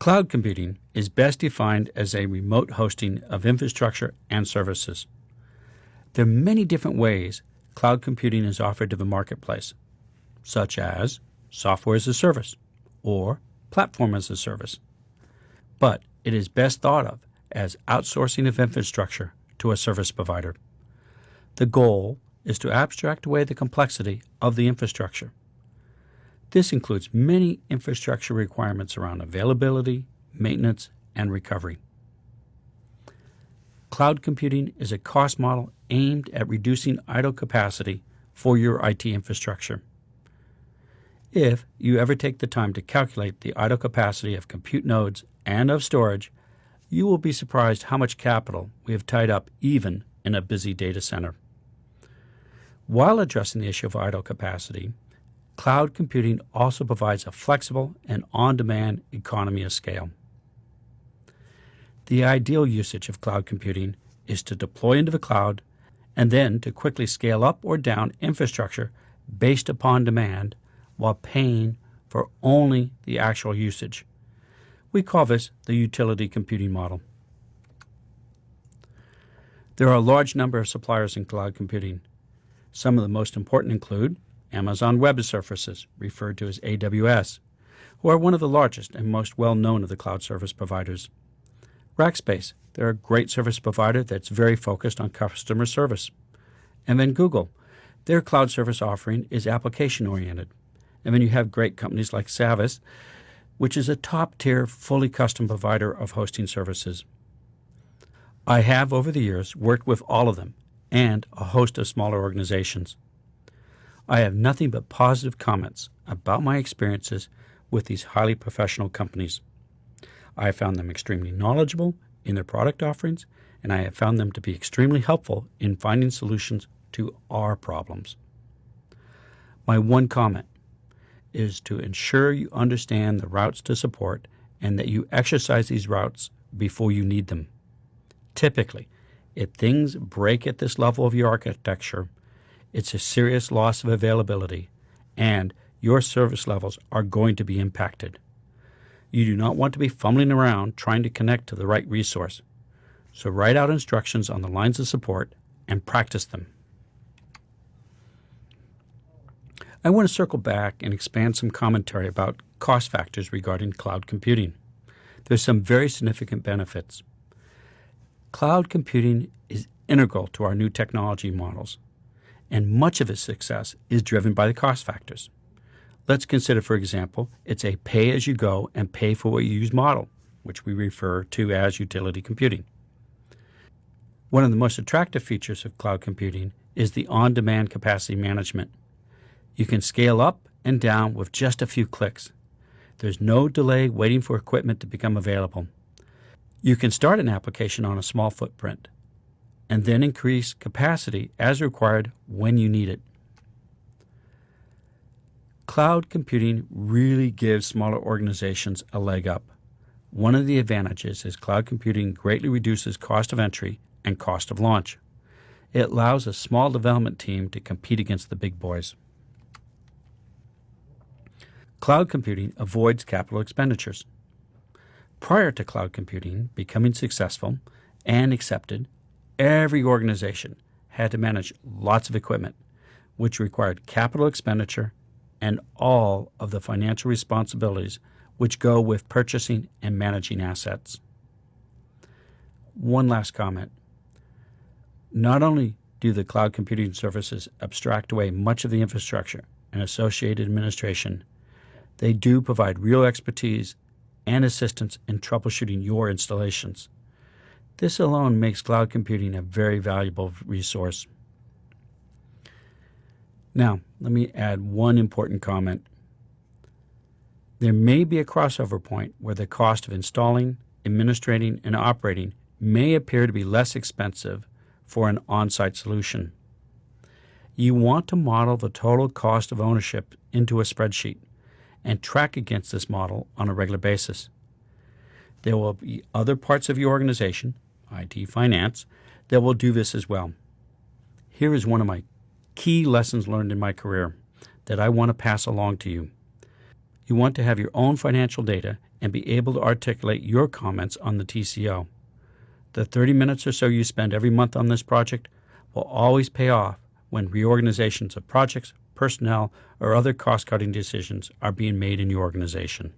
Cloud computing is best defined as a remote hosting of infrastructure and services. There are many different ways cloud computing is offered to the marketplace, such as software as a service or platform as a service. But it is best thought of as outsourcing of infrastructure to a service provider. The goal is to abstract away the complexity of the infrastructure. This includes many infrastructure requirements around availability, maintenance, and recovery. Cloud computing is a cost model aimed at reducing idle capacity for your IT infrastructure. If you ever take the time to calculate the idle capacity of compute nodes and of storage, you will be surprised how much capital we have tied up even in a busy data center. While addressing the issue of idle capacity, cloud computing also provides a flexible and on-demand economy of scale. The ideal usage of cloud computing is to deploy into the cloud and then to quickly scale up or down infrastructure based upon demand while paying for only the actual usage. We call this the utility computing model. There are a large number of suppliers in cloud computing. Some of the most important include Amazon Web Services, referred to as AWS, who are one of the largest and most well-known of the cloud service providers. Rackspace, they're a great service provider that's very focused on customer service. And then Google, their cloud service offering is application-oriented. And then you have great companies like Savvis, which is a top-tier, fully custom provider of hosting services. I have, over the years, worked with all of them and a host of smaller organizations. I have nothing but positive comments about my experiences with these highly professional companies. I have found them extremely knowledgeable in their product offerings, and I have found them to be extremely helpful in finding solutions to our problems. My one comment is to ensure you understand the routes to support and that you exercise these routes before you need them. Typically, if things break at this level of your architecture, it's a serious loss of availability, and your service levels are going to be impacted. You do not want to be fumbling around trying to connect to the right resource. So write out instructions on the lines of support and practice them. I want to circle back and expand some commentary about cost factors regarding cloud computing. There's some very significant benefits. Cloud computing is integral to our new technology models, and much of its success is driven by the cost factors. Let's consider, for example, it's a pay-as-you-go and pay-for-what-you-use model, which we refer to as utility computing. One of the most attractive features of cloud computing is the on-demand capacity management. You can scale up and down with just a few clicks. There's no delay waiting for equipment to become available. You can start an application on a small footprint and then increase capacity as required when you need it. Cloud computing really gives smaller organizations a leg up. One of the advantages is cloud computing greatly reduces cost of entry and cost of launch. It allows a small development team to compete against the big boys. Cloud computing avoids capital expenditures. Prior to cloud computing becoming successful and accepted, every organization had to manage lots of equipment, which required capital expenditure and all of the financial responsibilities which go with purchasing and managing assets. One last comment. Not only do the cloud computing services abstract away much of the infrastructure and associated administration, they do provide real expertise and assistance in troubleshooting your installations. This alone makes cloud computing a very valuable resource. Now, let me add one important comment. There may be a crossover point where the cost of installing, administrating, and operating may appear to be less expensive for an on-site solution. You want to model the total cost of ownership into a spreadsheet and track against this model on a regular basis. There will be other parts of your organization, IT finance, that will do this as well. Here is one of my key lessons learned in my career that I want to pass along to you. You want to have your own financial data and be able to articulate your comments on the TCO. The 30 minutes or so you spend every month on this project will always pay off when reorganizations of projects, personnel, or other cost-cutting decisions are being made in your organization.